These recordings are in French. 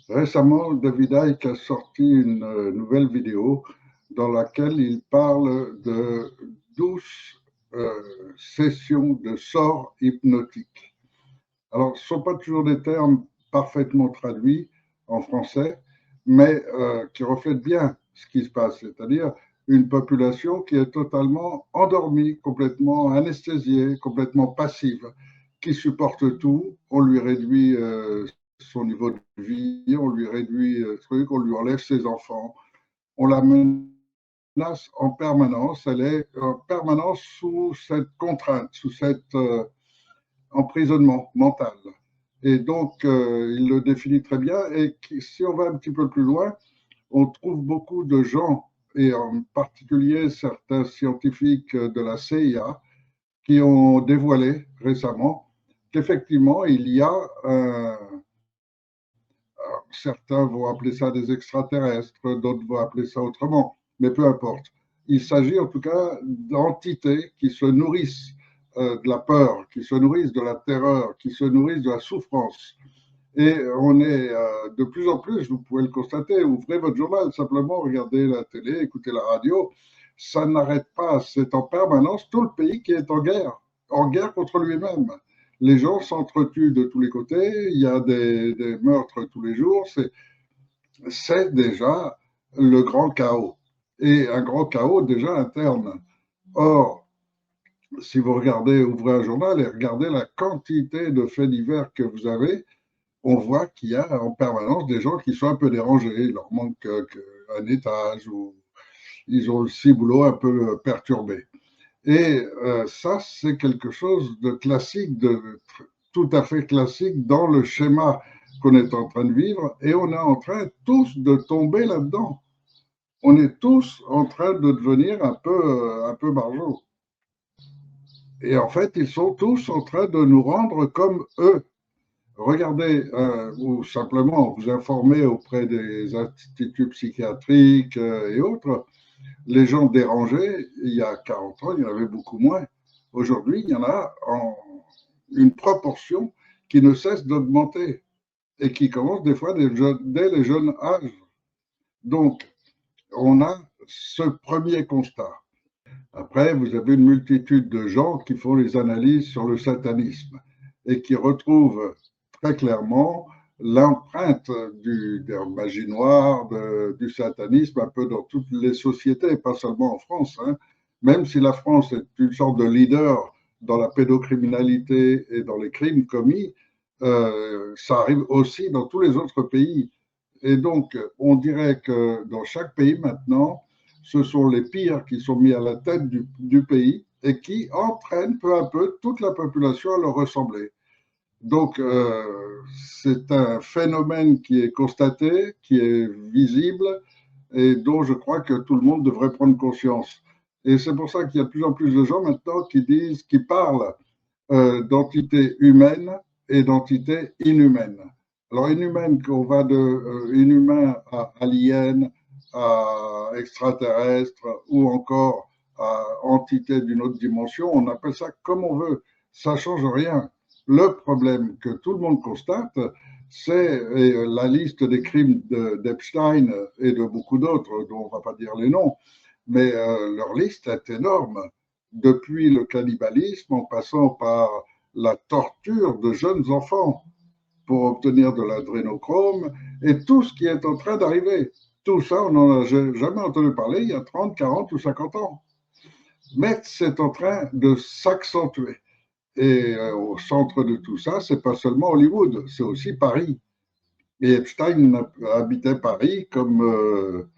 Récemment, David Icke a sorti une nouvelle vidéo dans laquelle il parle de 12 sessions de sorts hypnotiques. Alors, ce ne sont pas toujours des termes parfaitement traduits en français, mais qui reflètent bien ce qui se passe, c'est-à-dire une population qui est totalement endormie, complètement anesthésiée, complètement passive, qui supporte tout. On lui réduit son niveau de vie, on lui réduit truc, on lui enlève ses enfants, on la menace en permanence, elle est en permanence sous cette contrainte, sous cet emprisonnement mental. Et donc, il le définit très bien. Et si on va un petit peu plus loin, on trouve beaucoup de gens, et en particulier certains scientifiques de la CIA, qui ont dévoilé récemment qu'effectivement, il y a certains vont appeler ça des extraterrestres, d'autres vont appeler ça autrement, mais peu importe. Il s'agit en tout cas d'entités qui se nourrissent de la peur, qui se nourrissent de la terreur, qui se nourrissent de la souffrance. Et on est de plus en plus, vous pouvez le constater, ouvrez votre journal, simplement regardez la télé, écoutez la radio, ça n'arrête pas, c'est en permanence tout le pays qui est en guerre contre lui-même. Les gens s'entretuent de tous les côtés, il y a des meurtres tous les jours, c'est déjà le grand chaos. Et un grand chaos déjà interne. Or, si vous regardez, ouvrez un journal et regardez la quantité de faits divers que vous avez, on voit qu'il y a en permanence des gens qui sont un peu dérangés. Il leur manque un étage ou ils ont le ciboulot un peu perturbé. Et ça, c'est quelque chose de classique, de tout à fait classique dans le schéma qu'on est en train de vivre. Et on est en train tous de tomber là-dedans. On est tous en train de devenir un peu margeaux. Et en fait, ils sont tous en train de nous rendre comme eux. Regardez, ou simplement vous informer auprès des instituts psychiatriques et autres, les gens dérangés, il y a 40 ans, il y en avait beaucoup moins. Aujourd'hui, il y en a en une proportion qui ne cesse d'augmenter et qui commence des fois dès les jeunes âges. Donc, on a ce premier constat. Après, vous avez une multitude de gens qui font les analyses sur le satanisme et qui retrouvent très clairement l'empreinte de la magie noire, du satanisme un peu dans toutes les sociétés, pas seulement en France. Hein. Même si la France est une sorte de leader dans la pédocriminalité et dans les crimes commis, ça arrive aussi dans tous les autres pays. Et donc, on dirait que dans chaque pays maintenant, ce sont les pires qui sont mis à la tête du pays et qui entraînent peu à peu toute la population à leur ressembler. Donc, c'est un phénomène qui est constaté, qui est visible et dont je crois que tout le monde devrait prendre conscience. Et c'est pour ça qu'il y a de plus en plus de gens maintenant qui disent, qui parlent d'entités humaines et d'entités inhumaines. Alors, inhumaine, qu'on va de inhumain à alien, à extraterrestre ou encore à entité d'une autre dimension, on appelle ça comme on veut. Ça ne change rien. Le problème que tout le monde constate, c'est la liste des crimes d'Epstein et de beaucoup d'autres, dont on ne va pas dire les noms, mais leur liste est énorme. Depuis le cannibalisme, en passant par la torture de jeunes enfants pour obtenir de l'adrénochrome et tout ce qui est en train d'arriver. Tout ça, on n'en a jamais entendu parler il y a 30, 40 ou 50 ans. Mais c'est en train de s'accentuer. Et au centre de tout ça, c'est pas seulement Hollywood, c'est aussi Paris. Et Epstein habitait Paris comme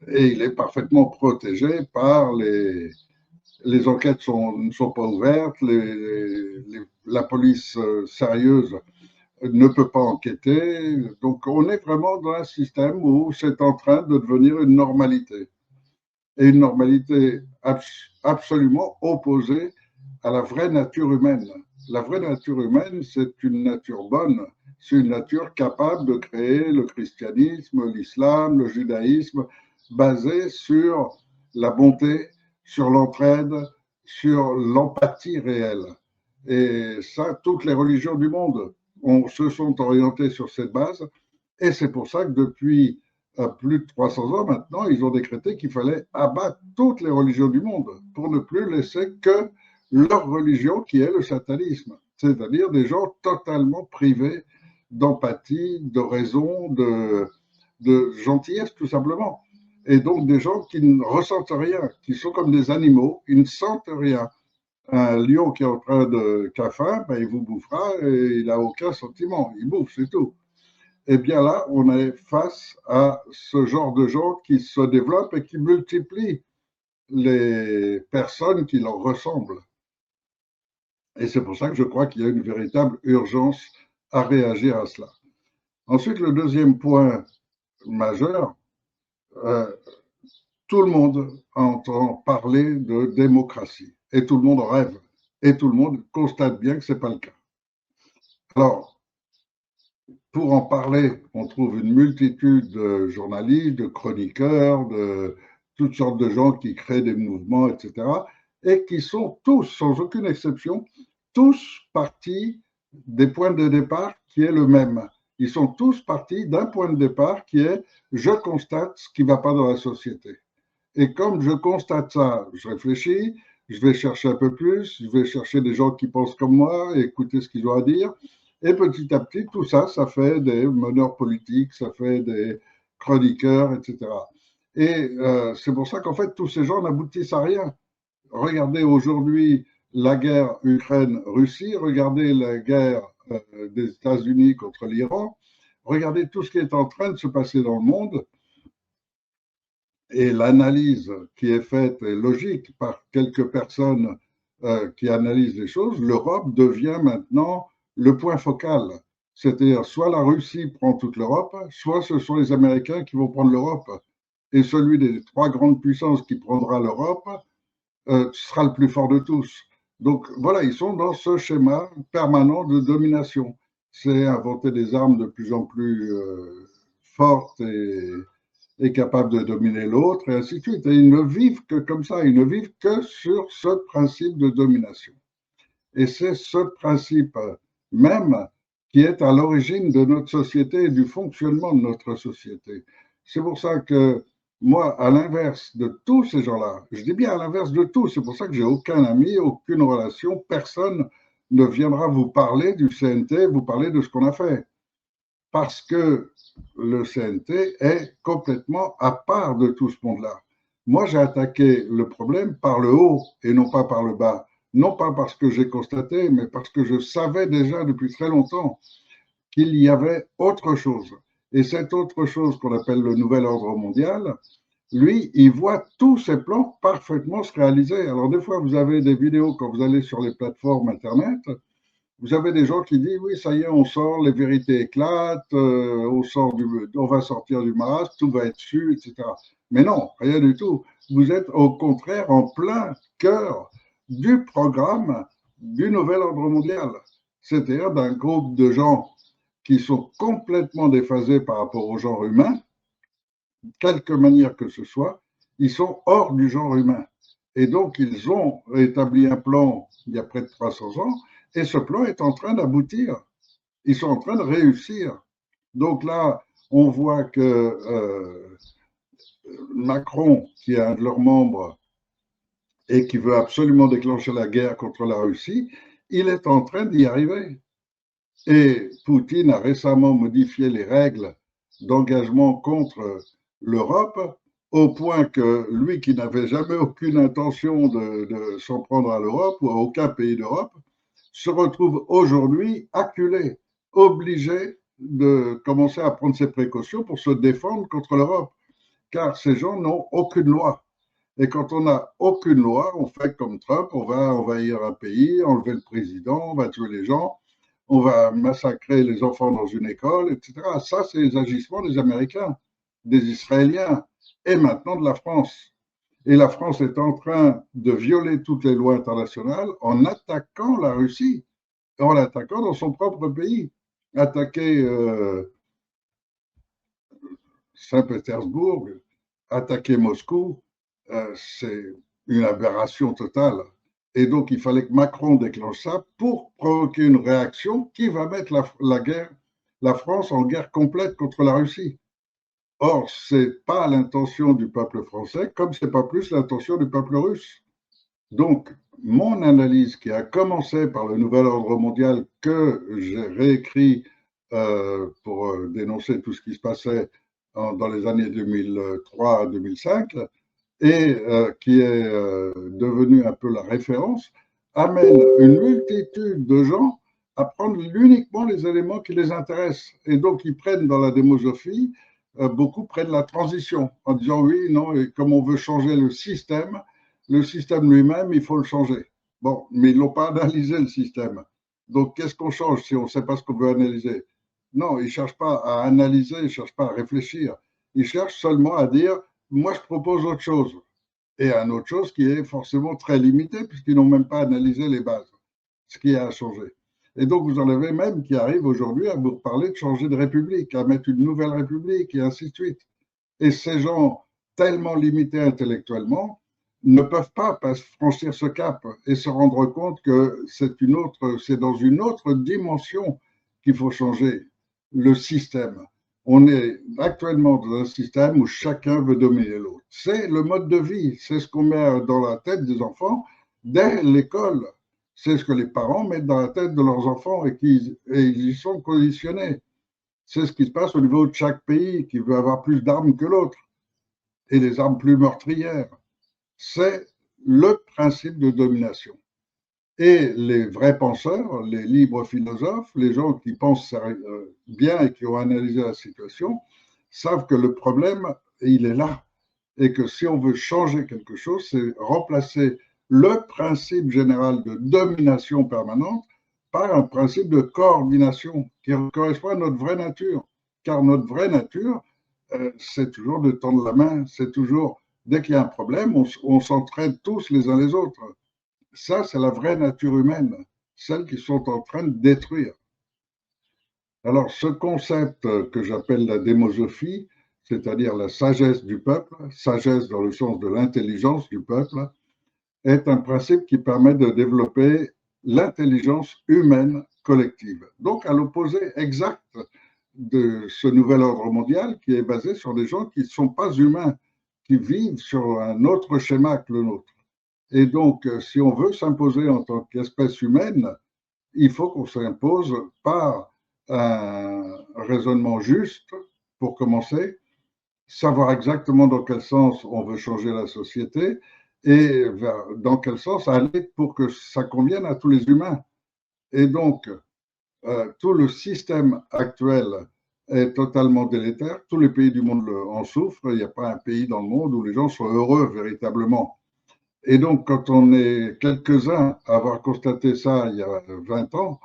et il est parfaitement protégé par les enquêtes ne sont pas ouvertes, la police sérieuse ne peut pas enquêter. Donc on est vraiment dans un système où c'est en train de devenir une normalité. Et une normalité absolument opposée à la vraie nature humaine. La vraie nature humaine, c'est une nature bonne, c'est une nature capable de créer le christianisme, l'islam, le judaïsme, basé sur la bonté, sur l'entraide, sur l'empathie réelle. Et ça, toutes les religions du monde se sont orientées sur cette base. Et c'est pour ça que depuis plus de 300 ans maintenant, ils ont décrété qu'il fallait abattre toutes les religions du monde pour ne plus laisser que leur religion qui est le satanisme, c'est-à-dire des gens totalement privés d'empathie, de raison, de gentillesse tout simplement. Et donc des gens qui ne ressentent rien, qui sont comme des animaux, ils ne sentent rien. Un lion qui est en train de faim, ben, il vous bouffera et il n'a aucun sentiment, il bouffe, c'est tout. Eh bien là, on est face à ce genre de gens qui se développent et qui multiplient les personnes qui leur ressemblent. Et c'est pour ça que je crois qu'il y a une véritable urgence à réagir à cela. Ensuite, le deuxième point majeur, euh, tout le monde entend parler de démocratie et tout le monde rêve et tout le monde constate bien que ce n'est pas le cas. Alors, pour en parler, on trouve une multitude de journalistes, de chroniqueurs, de toutes sortes de gens qui créent des mouvements, etc., et qui sont tous, sans aucune exception, tous partis des points de départ qui est le même. Ils sont tous partis d'un point de départ qui est je constate ce qui ne va pas dans la société. Et comme je constate ça, je réfléchis, je vais chercher un peu plus, je vais chercher des gens qui pensent comme moi, écouter ce qu'ils ont à dire. Et petit à petit, tout ça, ça fait des meneurs politiques, ça fait des chroniqueurs, etc. Et c'est pour ça qu'en fait, tous ces gens n'aboutissent à rien. Regardez aujourd'hui la guerre Ukraine-Russie, regardez la guerre des États-Unis contre l'Iran, regardez tout ce qui est en train de se passer dans le monde. Et l'analyse qui est faite est logique par quelques personnes qui analysent les choses, l'Europe devient maintenant le point focal. C'est-à-dire, soit la Russie prend toute l'Europe, soit ce sont les Américains qui vont prendre l'Europe. Et celui des trois grandes puissances qui prendra l'Europe sera le plus fort de tous. Donc voilà, ils sont dans ce schéma permanent de domination. C'est inventer des armes de plus en plus fortes et capable de dominer l'autre, et ainsi de suite. Et ils ne vivent que comme ça, ils ne vivent que sur ce principe de domination. Et c'est ce principe même qui est à l'origine de notre société et du fonctionnement de notre société. C'est pour ça que moi, à l'inverse de tous ces gens-là, je dis bien à l'inverse de tous, c'est pour ça que j'ai aucun ami, aucune relation, personne ne viendra vous parler du CNT, vous parler de ce qu'on a fait. Parce que le CNT est complètement à part de tout ce monde-là. Moi, j'ai attaqué le problème par le haut et non pas par le bas. Non pas parce que j'ai constaté, mais parce que je savais déjà depuis très longtemps qu'il y avait autre chose. Et cette autre chose qu'on appelle le nouvel ordre mondial, lui, il voit tous ses plans parfaitement se réaliser. Alors des fois, vous avez des vidéos quand vous allez sur les plateformes Internet, vous avez des gens qui disent oui, ça y est, on sort, les vérités éclatent, on va sortir du marasme, tout va être su, etc. Mais non, rien du tout. Vous êtes au contraire en plein cœur du programme du nouvel ordre mondial, c'est-à-dire d'un groupe de gens qui sont complètement déphasés par rapport au genre humain, quelque manière que ce soit, ils sont hors du genre humain. Et donc, ils ont établi un plan il y a près de 300 ans, et ce plan est en train d'aboutir. Ils sont en train de réussir. Donc là, on voit que Macron, qui est un de leurs membres et qui veut absolument déclencher la guerre contre la Russie, il est en train d'y arriver. Et Poutine a récemment modifié les règles d'engagement contre l'Europe au point que lui, qui n'avait jamais aucune intention de s'en prendre à l'Europe ou à aucun pays d'Europe, se retrouve aujourd'hui acculé, obligé de commencer à prendre ses précautions pour se défendre contre l'Europe, car ces gens n'ont aucune loi. Et quand on n'a aucune loi, on fait comme Trump, on va envahir un pays, enlever le président, on va tuer les gens, on va massacrer les enfants dans une école, etc. Ça, c'est les agissements des Américains, des Israéliens et maintenant de la France. Et la France est en train de violer toutes les lois internationales en attaquant la Russie, en l'attaquant dans son propre pays. Attaquer Saint-Pétersbourg, attaquer Moscou, c'est une aberration totale. Et donc, il fallait que Macron déclenche ça pour provoquer une réaction qui va mettre la guerre la France en guerre complète contre la Russie. Or, ce n'est pas l'intention du peuple français, comme ce n'est pas plus l'intention du peuple russe. Donc, mon analyse qui a commencé par le nouvel ordre mondial que j'ai réécrit pour dénoncer tout ce qui se passait dans les années 2003 à 2005 et qui est devenu un peu la référence, amène une multitude de gens à prendre uniquement les éléments qui les intéressent. Et donc, ils prennent dans la démosophie, beaucoup prennent la transition en disant oui, non, et comme on veut changer le système lui-même, il faut le changer. Bon, mais ils n'ont pas analysé le système. Donc, qu'est-ce qu'on change si on ne sait pas ce qu'on veut analyser? Non, ils ne cherchent pas à analyser, ils ne cherchent pas à réfléchir. Ils cherchent seulement à dire, moi, je propose autre chose. Et une autre chose qui est forcément très limitée, puisqu'ils n'ont même pas analysé les bases, ce qui a changé. Et donc, vous en avez même qui arrivent aujourd'hui à vous parler de changer de république, à mettre une nouvelle république, et ainsi de suite. Et ces gens, tellement limités intellectuellement, ne peuvent pas franchir ce cap et se rendre compte que c'est dans une autre dimension qu'il faut changer le système. On est actuellement dans un système où chacun veut dominer l'autre. C'est le mode de vie, c'est ce qu'on met dans la tête des enfants dès l'école. C'est ce que les parents mettent dans la tête de leurs enfants et ils y sont conditionnés. C'est ce qui se passe au niveau de chaque pays qui veut avoir plus d'armes que l'autre et des armes plus meurtrières. C'est le principe de domination. Et les vrais penseurs, les libres philosophes, les gens qui pensent bien et qui ont analysé la situation, savent que le problème, il est là. Et que si on veut changer quelque chose, c'est remplacer le principe général de domination permanente par un principe de coordination qui correspond à notre vraie nature. Car notre vraie nature, c'est toujours de tendre la main, c'est toujours, dès qu'il y a un problème, on s'entraide tous les uns les autres. Ça, c'est la vraie nature humaine, celle qu'ils sont en train de détruire. Alors, ce concept que j'appelle la démosophie, c'est-à-dire la sagesse du peuple, sagesse dans le sens de l'intelligence du peuple, est un principe qui permet de développer l'intelligence humaine collective. Donc, à l'opposé exact de ce nouvel ordre mondial qui est basé sur des gens qui ne sont pas humains, qui vivent sur un autre schéma que le nôtre. Et donc, si on veut s'imposer en tant qu'espèce humaine, il faut qu'on s'impose par un raisonnement juste, pour commencer, savoir exactement dans quel sens on veut changer la société et dans quel sens aller pour que ça convienne à tous les humains. Et donc, tout le système actuel est totalement délétère. Tous les pays du monde en souffrent. Il n'y a pas un pays dans le monde où les gens sont heureux véritablement. Et donc, quand on est quelques-uns à avoir constaté ça il y a 20 ans,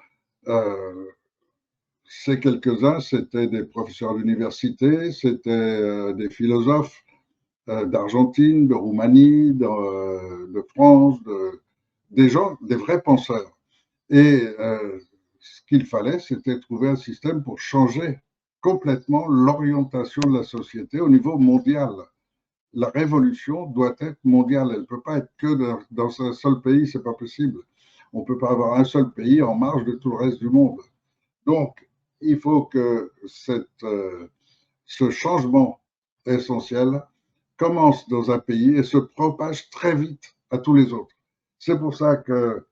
ces quelques-uns, c'était des professeurs d'université, c'était des philosophes d'Argentine, de Roumanie, de France, des gens, des vrais penseurs. Et ce qu'il fallait, c'était trouver un système pour changer complètement l'orientation de la société au niveau mondial. La révolution doit être mondiale. Elle ne peut pas être que dans un seul pays, c'est pas possible. On ne peut pas avoir un seul pays en marge de tout le reste du monde. Donc, il faut que ce changement essentiel commence dans un pays et se propage très vite à tous les autres. C'est pour ça que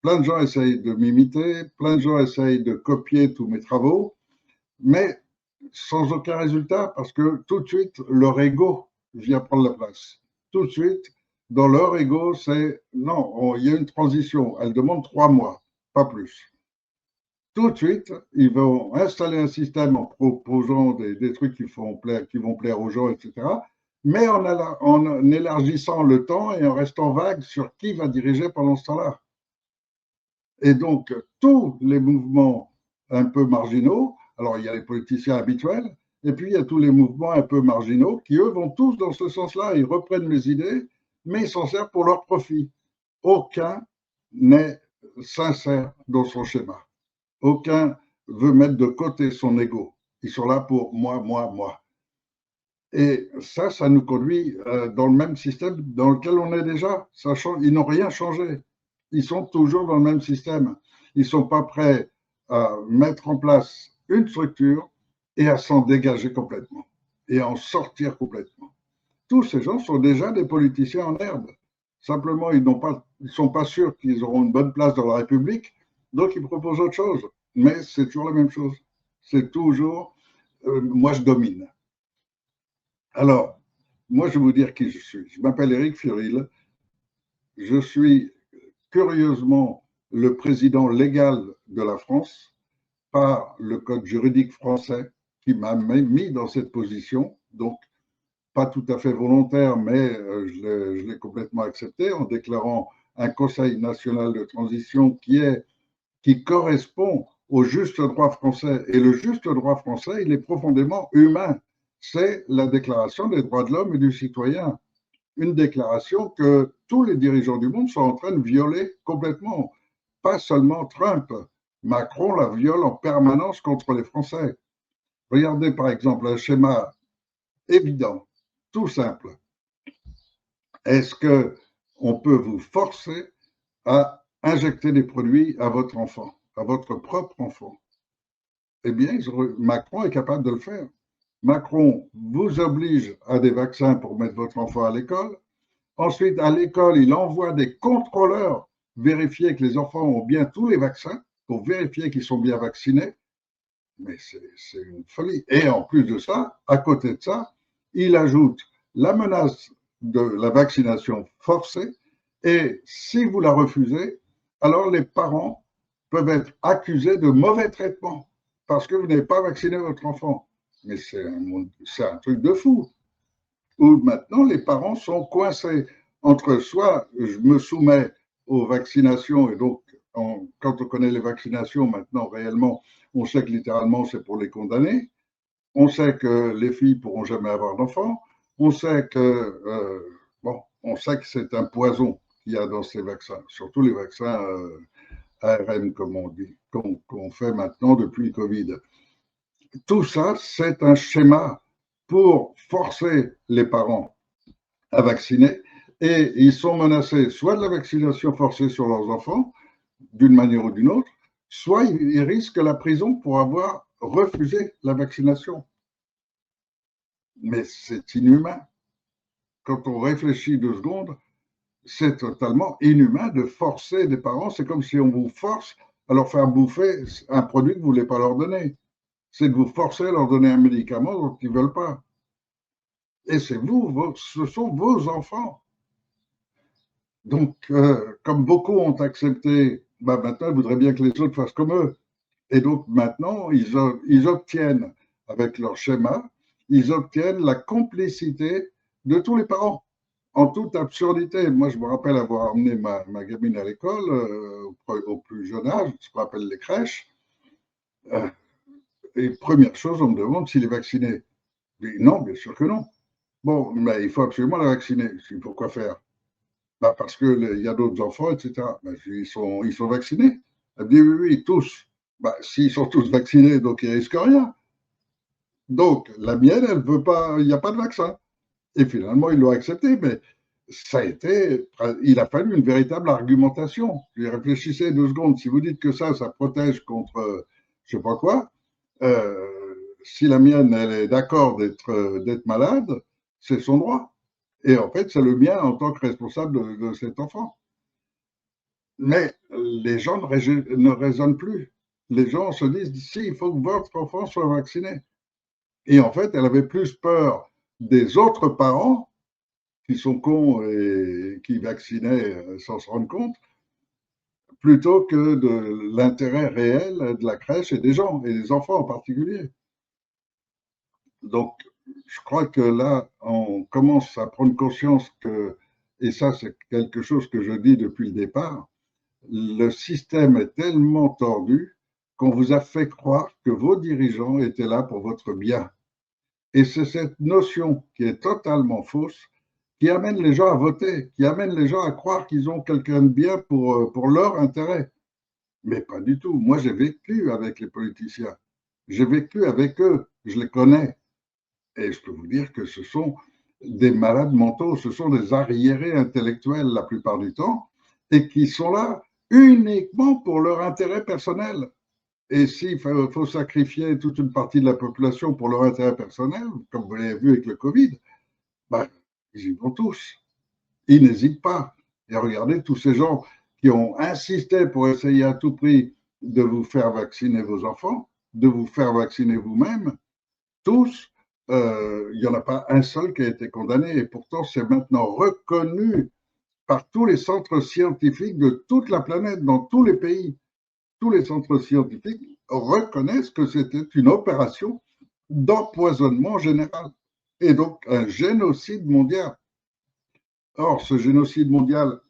plein de gens essayent de m'imiter, plein de gens essayent de copier tous mes travaux, mais sans aucun résultat, parce que tout de suite, leur ego vient prendre la place. Tout de suite, dans leur ego, c'est non, il y a une transition, elle demande 3 mois, pas plus. Tout de suite, ils vont installer un système en proposant des trucs qui vont plaire aux gens, etc., mais en élargissant le temps et en restant vague sur qui va diriger pendant ce temps-là. Et donc, tous les mouvements un peu marginaux, alors il y a les politiciens habituels, et puis il y a tous les mouvements un peu marginaux qui, eux, vont tous dans ce sens-là. Ils reprennent les idées, mais ils s'en servent pour leur profit. Aucun n'est sincère dans son schéma. Aucun veut mettre de côté son ego. Ils sont là pour moi, moi, moi. Et ça nous conduit dans le même système dans lequel on est déjà. Ils n'ont rien changé. Ils sont toujours dans le même système. Ils ne sont pas prêts à mettre en place une structure et à s'en dégager complètement et à en sortir complètement. Tous ces gens sont déjà des politiciens en herbe. Simplement, ils ne sont pas sûrs qu'ils auront une bonne place dans la République, donc ils proposent autre chose. Mais c'est toujours la même chose. C'est toujours, moi je domine. Alors, moi je vais vous dire qui je suis. Je m'appelle Éric Furil. Je suis curieusement le président légal de la France par le code juridique français qui m'a mis dans cette position. Donc, pas tout à fait volontaire, mais je l'ai complètement accepté en déclarant un Conseil national de transition qui correspond au juste droit français. Et le juste droit français, il est profondément humain. C'est la Déclaration des droits de l'homme et du citoyen. Une déclaration que tous les dirigeants du monde sont en train de violer complètement. Pas seulement Trump. Macron la viole en permanence contre les Français. Regardez par exemple un schéma évident, tout simple. Est-ce qu'on peut vous forcer à injecter des produits à votre enfant, à votre propre enfant? Eh bien, Macron est capable de le faire. Macron vous oblige à des vaccins pour mettre votre enfant à l'école. Ensuite, à l'école, il envoie des contrôleurs vérifier que les enfants ont bien tous les vaccins, pour vérifier qu'ils sont bien vaccinés. Mais c'est une folie. Et en plus de ça, à côté de ça, il ajoute la menace de la vaccination forcée. Et si vous la refusez, alors les parents peuvent être accusés de mauvais traitement parce que vous n'avez pas vacciné votre enfant. Mais c'est un truc de fou. Où maintenant les parents sont coincés entre soit je me soumets aux vaccinations et donc quand on connaît les vaccinations maintenant réellement, on sait que littéralement c'est pour les condamner. On sait que les filles pourront jamais avoir d'enfants. On sait que bon, on sait que c'est un poison qu'il y a dans ces vaccins, surtout les vaccins ARN comme on dit, qu'on fait maintenant depuis le Covid. Tout ça, c'est un schéma pour forcer les parents à vacciner et ils sont menacés soit de la vaccination forcée sur leurs enfants, d'une manière ou d'une autre, soit ils risquent la prison pour avoir refusé la vaccination. Mais c'est inhumain. Quand on réfléchit 2 secondes, c'est totalement inhumain de forcer des parents. C'est comme si on vous force à leur faire bouffer un produit que vous ne voulez pas leur donner. C'est de vous forcer à leur donner un médicament dont ils ne veulent pas. Et c'est vous, ce sont vos enfants. Donc, comme beaucoup ont accepté, bah maintenant, ils voudraient bien que les autres fassent comme eux. Et donc, maintenant, ils obtiennent, avec leur schéma, ils obtiennent la complicité de tous les parents, en toute absurdité. Moi, je me rappelle avoir emmené ma gamine à l'école, au plus jeune âge, ce qu'on appelle les crèches. Et première chose, on me demande s'il est vacciné. Je dis non, bien sûr que non. Bon, mais il faut absolument la vacciner. Je dis pourquoi faire? Bah parce qu'il y a d'autres enfants, etc. Bah, ils sont vaccinés. Elle me dit oui, oui, tous. Bah, s'ils sont tous vaccinés, donc ils risquent rien. Donc, la mienne, elle veut pas, il n'y a pas de vaccin. Et finalement, ils l'ont accepté, mais ça a été, il a fallu une véritable argumentation. Réfléchissez 2 secondes. Si vous dites que ça protège contre je sais pas quoi, euh, si la mienne, elle est d'accord d'être malade, c'est son droit. Et en fait, c'est le mien en tant que responsable de cet enfant. Mais les gens ne raisonnent plus. Les gens se disent, si, il faut que votre enfant soit vacciné. Et en fait, elle avait plus peur des autres parents qui sont cons et qui vaccinaient sans se rendre compte, plutôt que de l'intérêt réel de la crèche et des gens, et des enfants en particulier. Donc, je crois que là, on commence à prendre conscience que, et ça c'est quelque chose que je dis depuis le départ, le système est tellement tordu qu'on vous a fait croire que vos dirigeants étaient là pour votre bien. Et c'est cette notion qui est totalement fausse qui amène les gens à voter, qui amène les gens à croire qu'ils ont quelqu'un de bien pour leur intérêt. Mais pas du tout. Moi, j'ai vécu avec les politiciens. J'ai vécu avec eux. Je les connais. Et je peux vous dire que ce sont des malades mentaux, ce sont des arriérés intellectuels la plupart du temps, et qui sont là uniquement pour leur intérêt personnel. Et s'il faut sacrifier toute une partie de la population pour leur intérêt personnel, comme vous l'avez vu avec le Covid, ben, ils y vont tous. Ils n'hésitent pas. Et regardez tous ces gens qui ont insisté pour essayer à tout prix de vous faire vacciner vos enfants, de vous faire vacciner vous-même, tous, il n'y en a pas un seul qui a été condamné. Et pourtant, c'est maintenant reconnu par tous les centres scientifiques de toute la planète, dans tous les pays. Tous les centres scientifiques reconnaissent que c'était une opération d'empoisonnement général et donc un génocide mondial. Or, ce génocide mondial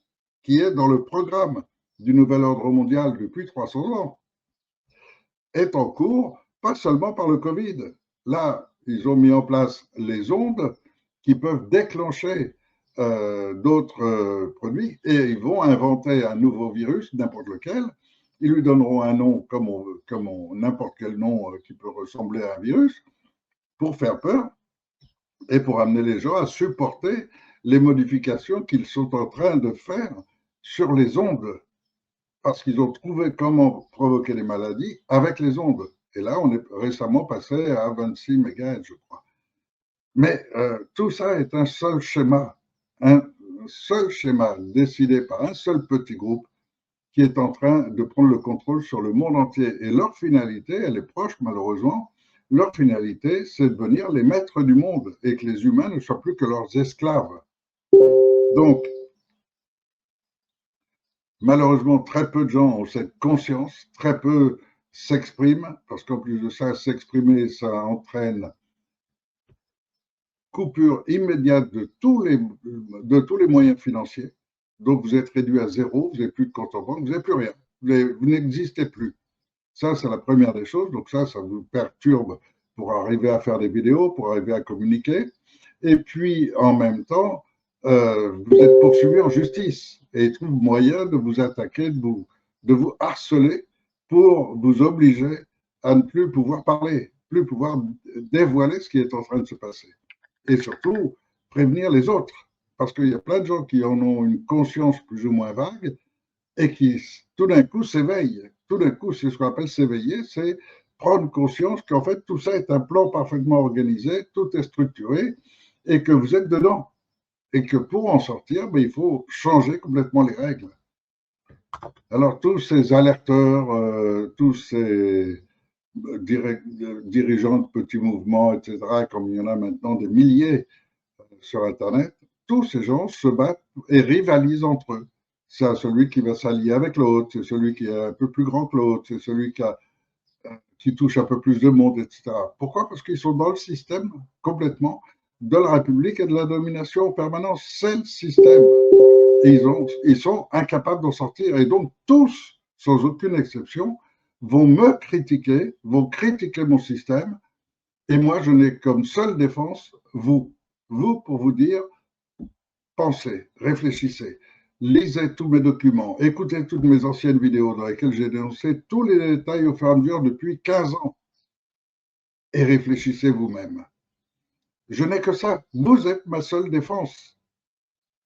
qui est dans le programme du nouvel ordre mondial depuis 300 ans est en cours, pas seulement par le Covid. Là, ils ont mis en place les ondes qui peuvent déclencher d'autres produits et ils vont inventer un nouveau virus, n'importe lequel. Ils lui donneront un nom comme n'importe quel nom qui peut ressembler à un virus pour faire peur et pour amener les gens à supporter les modifications qu'ils sont en train de faire sur les ondes parce qu'ils ont trouvé comment provoquer les maladies avec les ondes. Et là, on est récemment passé à 26 MHz, je crois. Mais tout ça est un seul schéma décidé par un seul petit groupe qui est en train de prendre le contrôle sur le monde entier. Et leur finalité, elle est proche malheureusement, leur finalité, c'est de devenir les maîtres du monde et que les humains ne soient plus que leurs esclaves. Donc, malheureusement, très peu de gens ont cette conscience, très peu s'expriment, parce qu'en plus de ça, s'exprimer, ça entraîne coupure immédiate de tous les moyens financiers. Donc, vous êtes réduit à zéro, vous n'avez plus de compte en banque, vous n'avez plus rien, vous n'existez plus. Ça, c'est la première des choses. Donc ça vous perturbe pour arriver à faire des vidéos, pour arriver à communiquer. Et puis, en même temps, vous êtes poursuivi en justice et ils trouvent moyen de vous attaquer, de vous harceler pour vous obliger à ne plus pouvoir parler, plus pouvoir dévoiler ce qui est en train de se passer. Et surtout, prévenir les autres. Parce qu'il y a plein de gens qui en ont une conscience plus ou moins vague et qui, tout d'un coup, s'éveillent. Tout d'un coup, c'est ce qu'on appelle s'éveiller, c'est prendre conscience qu'en fait, tout ça est un plan parfaitement organisé, tout est structuré, et que vous êtes dedans. Et que pour en sortir, il faut changer complètement les règles. Alors, tous ces alerteurs, tous ces dirigeants de petits mouvements, etc., comme il y en a maintenant des milliers sur Internet, tous ces gens se battent et rivalisent entre eux. C'est celui qui va s'allier avec l'autre, c'est celui qui est un peu plus grand que l'autre, c'est celui qui touche un peu plus de monde, etc. Pourquoi? Parce qu'ils sont dans le système complètement de la République et de la domination en permanence. C'est le système. Et ils sont incapables d'en sortir. Et donc, tous, sans aucune exception, vont me critiquer, vont critiquer mon système. Et moi, je n'ai comme seule défense vous. Vous, pour vous dire, pensez, réfléchissez, lisez tous mes documents, écoutez toutes mes anciennes vidéos dans lesquelles j'ai dénoncé tous les détails au fur et à mesure depuis 15 ans et réfléchissez vous-même. Je n'ai que ça. Vous êtes ma seule défense.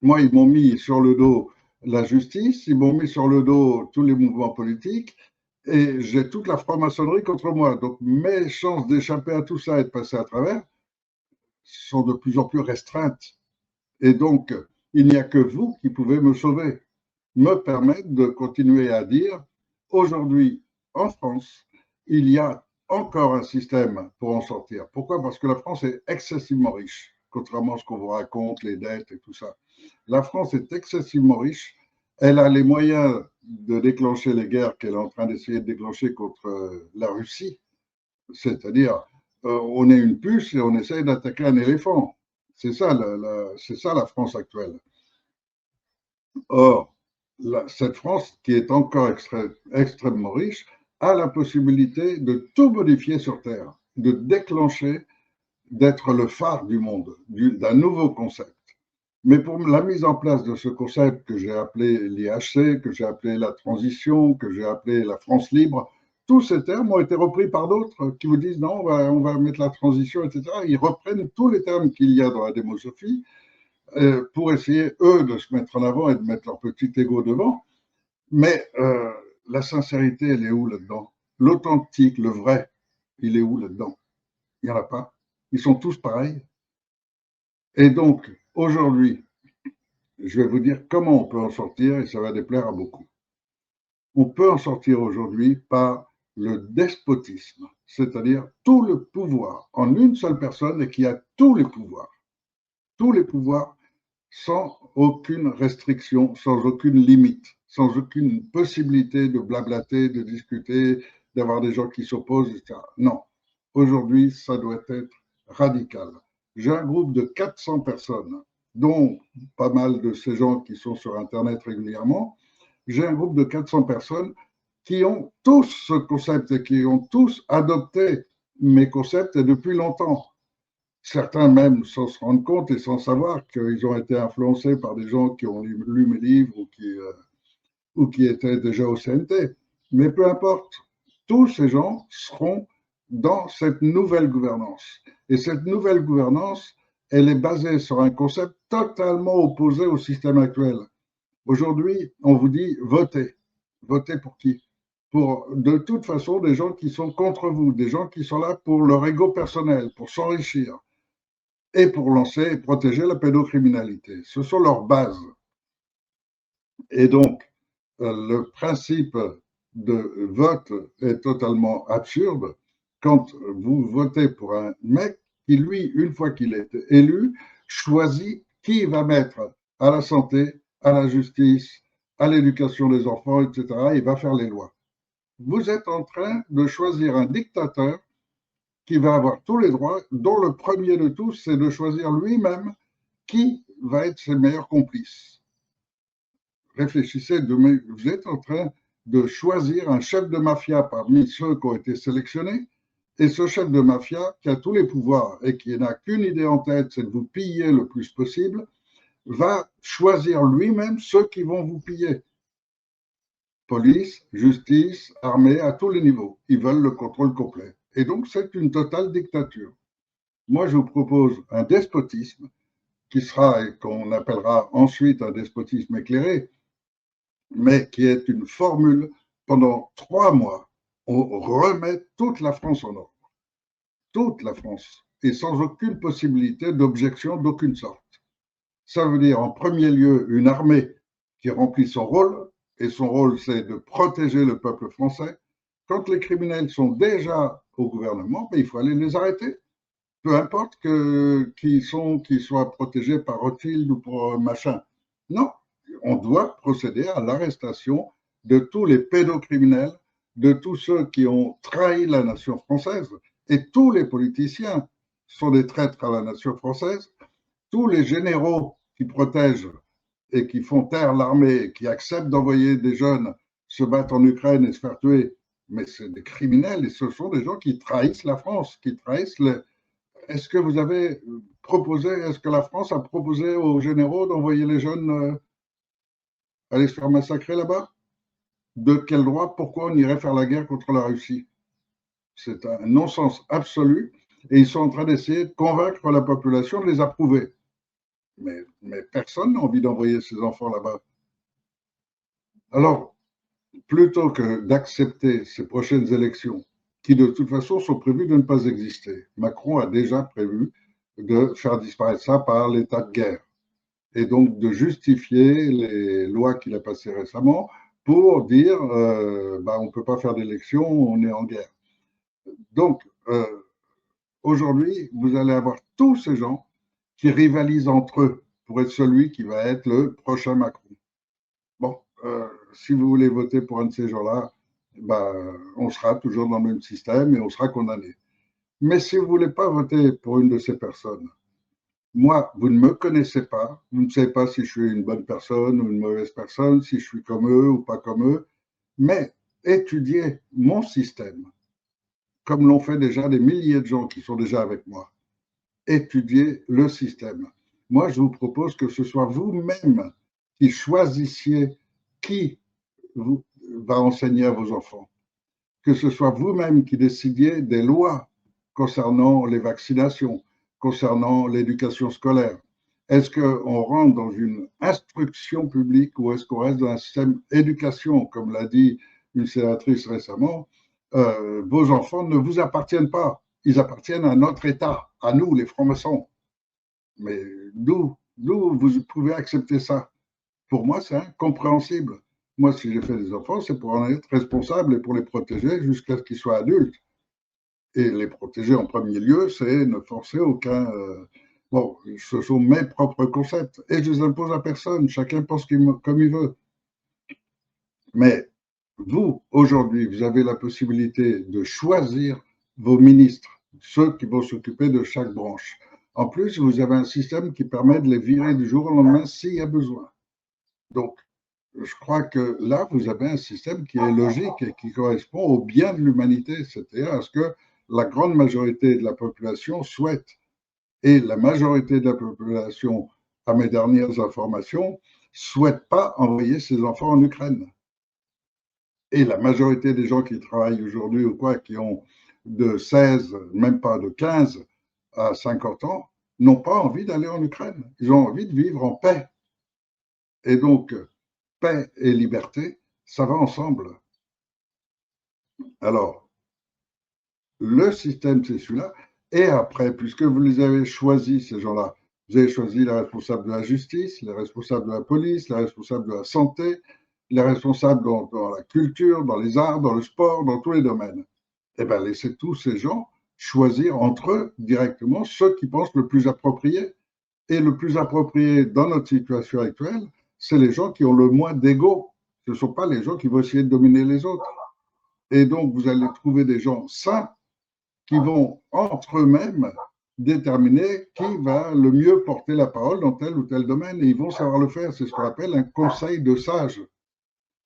Moi, ils m'ont mis sur le dos la justice, ils m'ont mis sur le dos tous les mouvements politiques et j'ai toute la franc-maçonnerie contre moi. Donc, mes chances d'échapper à tout ça et de passer à travers sont de plus en plus restreintes. Et donc, il n'y a que vous qui pouvez me sauver, me permettre de continuer à dire, aujourd'hui, en France, il y a encore un système pour en sortir. Pourquoi? Parce que la France est excessivement riche, contrairement à ce qu'on vous raconte, les dettes et tout ça. La France est excessivement riche. Elle a les moyens de déclencher les guerres qu'elle est en train d'essayer de déclencher contre la Russie. C'est-à-dire, on est une puce et on essaye d'attaquer un éléphant. C'est ça, la France actuelle. Or, cette France, qui est encore extrêmement riche, a la possibilité de tout modifier sur Terre, de déclencher, d'être le phare du monde, d'un nouveau concept. Mais pour la mise en place de ce concept que j'ai appelé l'IHC, que j'ai appelé la transition, que j'ai appelé la France libre, tous ces termes ont été repris par d'autres qui vous disent non, on va mettre la transition, etc. Ils reprennent tous les termes qu'il y a dans la démosophie pour essayer, eux, de se mettre en avant et de mettre leur petit ego devant. Mais la sincérité, elle est où là-dedans? l'authentique, le vrai, il est où là-dedans? Il n'y en a pas. Ils sont tous pareils. Et donc, aujourd'hui, je vais vous dire comment on peut en sortir et ça va déplaire à beaucoup. On peut en sortir aujourd'hui par le despotisme, c'est-à-dire tout le pouvoir en une seule personne et qui a tous les pouvoirs sans aucune restriction, sans aucune limite, sans aucune possibilité de blablater, de discuter, d'avoir des gens qui s'opposent, etc. Non, aujourd'hui, ça doit être radical. J'ai un groupe de 400 personnes, dont pas mal de ces gens qui sont sur Internet régulièrement. J'ai un groupe de 400 personnes qui ont tous ce concept et qui ont tous adopté mes concepts et depuis longtemps. Certains même sans se rendre compte et sans savoir qu'ils ont été influencés par des gens qui ont lu mes livres ou qui étaient déjà au CNT. Mais peu importe, tous ces gens seront dans cette nouvelle gouvernance. Et cette nouvelle gouvernance, elle est basée sur un concept totalement opposé au système actuel. Aujourd'hui, on vous dit votez. Votez pour qui? Pour de toute façon des gens qui sont contre vous, des gens qui sont là pour leur ego personnel, pour s'enrichir et pour lancer et protéger la pédocriminalité. Ce sont leurs bases. Et donc, le principe de vote est totalement absurde quand vous votez pour un mec qui, lui, une fois qu'il est élu, choisit qui va mettre à la santé, à la justice, à l'éducation des enfants, etc. Il va faire les lois. Vous êtes en train de choisir un dictateur qui va avoir tous les droits, dont le premier de tous, c'est de choisir lui-même qui va être ses meilleurs complices. Réfléchissez, vous êtes en train de choisir un chef de mafia parmi ceux qui ont été sélectionnés, et ce chef de mafia qui a tous les pouvoirs et qui n'a qu'une idée en tête, c'est de vous piller le plus possible, va choisir lui-même ceux qui vont vous piller. Police, justice, armée, à tous les niveaux. Ils veulent le contrôle complet. Et donc, c'est une totale dictature. Moi, je vous propose un despotisme qui sera et qu'on appellera ensuite un despotisme éclairé, mais qui est une formule pendant 3 mois. On remet toute la France en ordre. Toute la France. Et sans aucune possibilité d'objection d'aucune sorte. Ça veut dire en premier lieu une armée qui remplit son rôle, et son rôle c'est de protéger le peuple français. Quand les criminels sont déjà au gouvernement, il faut aller les arrêter. Peu importe qu'ils soient protégés par Rothschild ou pour machin. Non, on doit procéder à l'arrestation de tous les pédocriminels, de tous ceux qui ont trahi la nation française. Et tous les politiciens sont des traîtres à la nation française. Tous les généraux qui protègent et qui font taire l'armée, qui acceptent d'envoyer des jeunes se battre en Ukraine et se faire tuer, mais c'est des criminels et ce sont des gens qui trahissent la France, qui trahissent les, est-ce que vous avez proposé, est-ce que la France a proposé aux généraux d'envoyer les jeunes aller se faire massacrer là-bas? De quel droit? Pourquoi on irait faire la guerre contre la Russie? C'est un non-sens absolu et ils sont en train d'essayer de convaincre la population de les approuver. Mais personne n'a envie d'envoyer ses enfants là-bas. Alors, plutôt que d'accepter ces prochaines élections, qui de toute façon sont prévues de ne pas exister, Macron a déjà prévu de faire disparaître ça par l'état de guerre et donc de justifier les lois qu'il a passées récemment pour dire on ne peut pas faire d'élection, on est en guerre. Donc, aujourd'hui, vous allez avoir tous ces gens qui rivalisent entre eux pour être celui qui va être le prochain Macron. Bon, si vous voulez voter pour un de ces gens-là, on sera toujours dans le même système et on sera condamné. Mais si vous ne voulez pas voter pour une de ces personnes, moi, vous ne me connaissez pas, vous ne savez pas si je suis une bonne personne ou une mauvaise personne, si je suis comme eux ou pas comme eux, mais étudiez mon système, comme l'ont fait déjà des milliers de gens qui sont déjà avec moi. Étudiez le système. Moi, je vous propose que ce soit vous-même qui choisissiez qui va enseigner à vos enfants, que ce soit vous-même qui décidiez des lois concernant les vaccinations, concernant l'éducation scolaire. Est-ce qu'on rentre dans une instruction publique ou est-ce qu'on reste dans un système éducation, comme l'a dit une sénatrice récemment? vos enfants ne vous appartiennent pas. Ils appartiennent à notre État, à nous, les francs-maçons. Mais d'où vous pouvez accepter ça? Pour moi, c'est incompréhensible. Moi, si j'ai fait des enfants, c'est pour en être responsable et pour les protéger jusqu'à ce qu'ils soient adultes. Et les protéger en premier lieu, c'est ne forcer aucun. Bon, ce sont mes propres concepts et je les impose à personne. Chacun pense comme il veut. Mais vous, aujourd'hui, vous avez la possibilité de choisir vos ministres, ceux qui vont s'occuper de chaque branche. En plus, vous avez un système qui permet de les virer du jour au lendemain s'il y a besoin. Donc, je crois que là, vous avez un système qui est logique et qui correspond au bien de l'humanité, c'est-à-dire à ce que la grande majorité de la population souhaite. Et la majorité de la population, à mes dernières informations, souhaite pas envoyer ses enfants en Ukraine. Et la majorité des gens qui travaillent aujourd'hui ou quoi, qui ont de 16, même pas de 15 à 50 ans, n'ont pas envie d'aller en Ukraine. Ils ont envie de vivre en paix. Et donc, paix et liberté, ça va ensemble. Alors, le système, c'est celui-là. Et après, puisque vous les avez choisis, ces gens-là, vous avez choisi les responsables de la justice, les responsables de la police, les responsables de la santé, les responsables dans la culture, dans les arts, dans le sport, dans tous les domaines. Eh bien, laissez tous ces gens choisir entre eux directement ceux qui pensent le plus approprié. Et le plus approprié dans notre situation actuelle, c'est les gens qui ont le moins d'ego. Ce ne sont pas les gens qui vont essayer de dominer les autres. Et donc, vous allez trouver des gens sains qui vont entre eux-mêmes déterminer qui va le mieux porter la parole dans tel ou tel domaine. Et ils vont savoir le faire. C'est ce qu'on appelle un conseil de sages.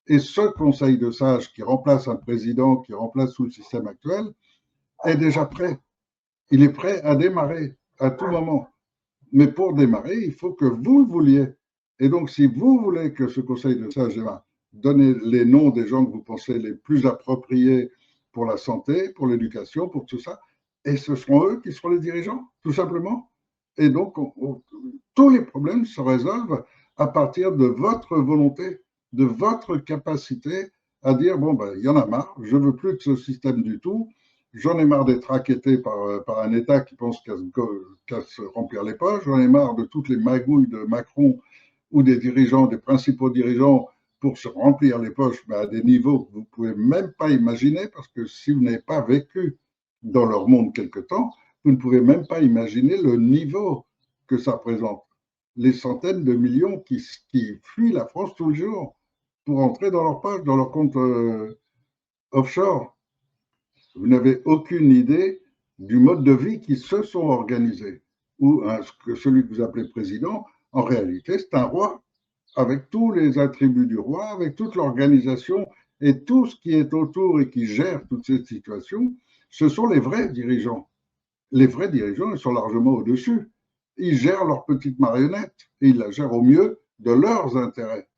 Et ce conseil de sages qui remplace un président, qui remplace tout le système actuel, est déjà prêt. Il est prêt à démarrer à tout moment. Mais pour démarrer, il faut que vous le vouliez. Et donc, si vous voulez que ce conseil de sages démarre, donnez les noms des gens que vous pensez les plus appropriés pour la santé, pour l'éducation, pour tout ça, et ce seront eux qui seront les dirigeants, tout simplement. Et donc, tous les problèmes se résolvent à partir de votre volonté, de votre capacité à dire, bon, ben, il y en a marre, je ne veux plus de ce système du tout, j'en ai marre d'être inquiété par un État qui pense qu'à se remplir les poches, j'en ai marre de toutes les magouilles de Macron ou des dirigeants, des principaux dirigeants pour se remplir les poches, mais à des niveaux que vous ne pouvez même pas imaginer, parce que si vous n'avez pas vécu dans leur monde quelque temps, vous ne pouvez même pas imaginer le niveau que ça présente. Les centaines de millions qui fuient la France tous les jours pour entrer dans leur poche, dans leur compte offshore. Vous n'avez aucune idée du mode de vie qui se sont organisés. Ou celui que vous appelez président, en réalité, c'est un roi, avec tous les attributs du roi, avec toute l'organisation et tout ce qui est autour et qui gère toute cette situation, ce sont les vrais dirigeants. Les vrais dirigeants, ils sont largement au-dessus. Ils gèrent leur petite marionnette et ils la gèrent au mieux de leurs intérêts.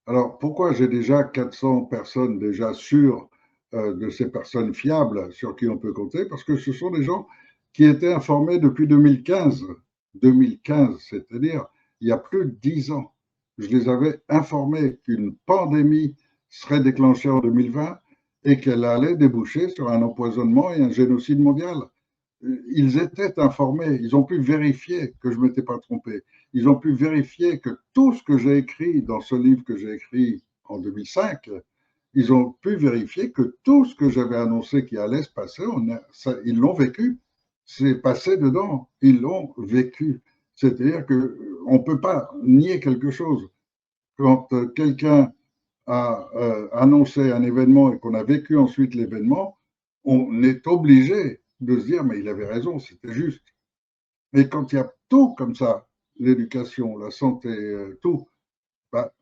Alors, pourquoi j'ai déjà 400 personnes déjà sûres de ces personnes fiables sur qui on peut compter? Parce que ce sont des gens qui étaient informés depuis 2015. 2015, c'est-à-dire il y a plus de 10 ans. Je les avais informés qu'une pandémie serait déclenchée en 2020 et qu'elle allait déboucher sur un empoisonnement et un génocide mondial. Ils étaient informés, ils ont pu vérifier que je ne m'étais pas trompé. Ils ont pu vérifier que tout ce que j'ai écrit dans ce livre que j'ai écrit en 2005, ils ont pu vérifier que tout ce que j'avais annoncé qui allait se passer, ils l'ont vécu. C'est passé dedans, ils l'ont vécu. C'est-à-dire qu'on ne peut pas nier quelque chose. Quand quelqu'un a annoncé un événement et qu'on a vécu ensuite l'événement, on est obligé de se dire, mais il avait raison, c'était juste. Mais quand il y a tout comme ça, l'éducation, la santé, tout, bah,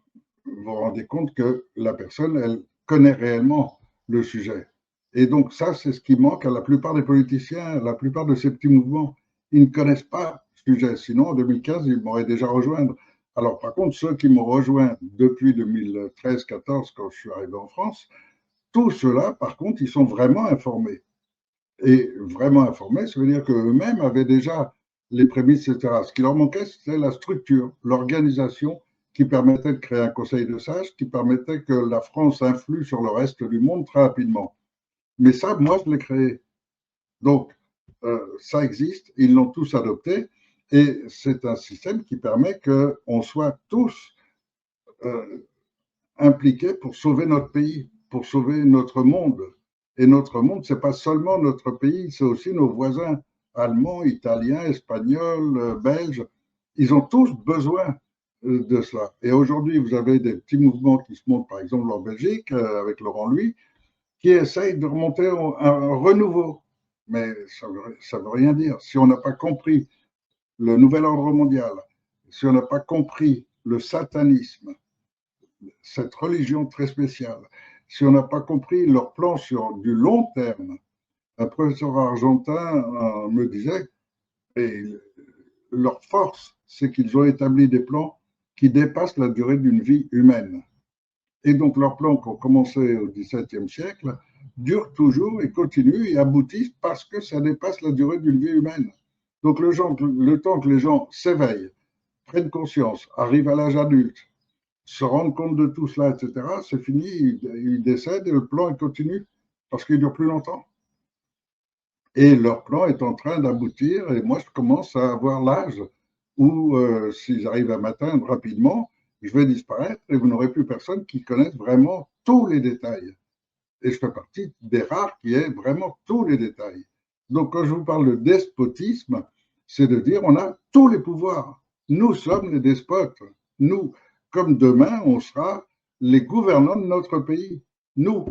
vous vous rendez compte que la personne, elle connaît réellement le sujet. Et donc ça, c'est ce qui manque à la plupart des politiciens, à la plupart de ces petits mouvements. Ils ne connaissent pas le sujet. Sinon, en 2015, ils m'auraient déjà rejoint. Alors, par contre, ceux qui m'ont rejoint depuis 2013-14, quand je suis arrivé en France, tous ceux-là, par contre, ils sont vraiment informés. Et vraiment informés, ça veut dire qu'eux-mêmes avaient déjà les prémices, etc. Ce qui leur manquait, c'était la structure, l'organisation qui permettait de créer un conseil de sages, qui permettait que la France influe sur le reste du monde très rapidement. Mais ça, moi, je l'ai créé. Donc, ça existe, ils l'ont tous adopté, et c'est un système qui permet qu'on soit tous impliqués pour sauver notre pays, pour sauver notre monde. Et notre monde, ce n'est pas seulement notre pays, c'est aussi nos voisins, allemands, italiens, espagnols, belges. Ils ont tous besoin de cela. Et aujourd'hui, vous avez des petits mouvements qui se montent, par exemple en Belgique, avec Laurent Louis, qui essayent de remonter un renouveau. Mais ça ne veut rien dire. Si on n'a pas compris le nouvel ordre mondial, si on n'a pas compris le satanisme, cette religion très spéciale, si on n'a pas compris leur plan sur du long terme, un professeur argentin me disait, et leur force, c'est qu'ils ont établi des plans qui dépassent la durée d'une vie humaine. Et donc leurs plans qui ont commencé au XVIIe siècle durent toujours et continuent et aboutissent parce que ça dépasse la durée d'une vie humaine. Donc le temps que les gens s'éveillent, prennent conscience, arrivent à l'âge adulte, se rendent compte de tout cela, etc., c'est fini, ils décèdent et le plan continue parce qu'il dure plus longtemps. Et leur plan est en train d'aboutir et moi je commence à avoir l'âge où s'ils arrivent à m'atteindre rapidement, je vais disparaître et vous n'aurez plus personne qui connaisse vraiment tous les détails. Et je fais partie des rares qui aient vraiment tous les détails. Donc quand je vous parle de despotisme, c'est de dire on a tous les pouvoirs. Nous sommes les despotes. Nous, comme demain, on sera les gouvernants de notre pays. Nous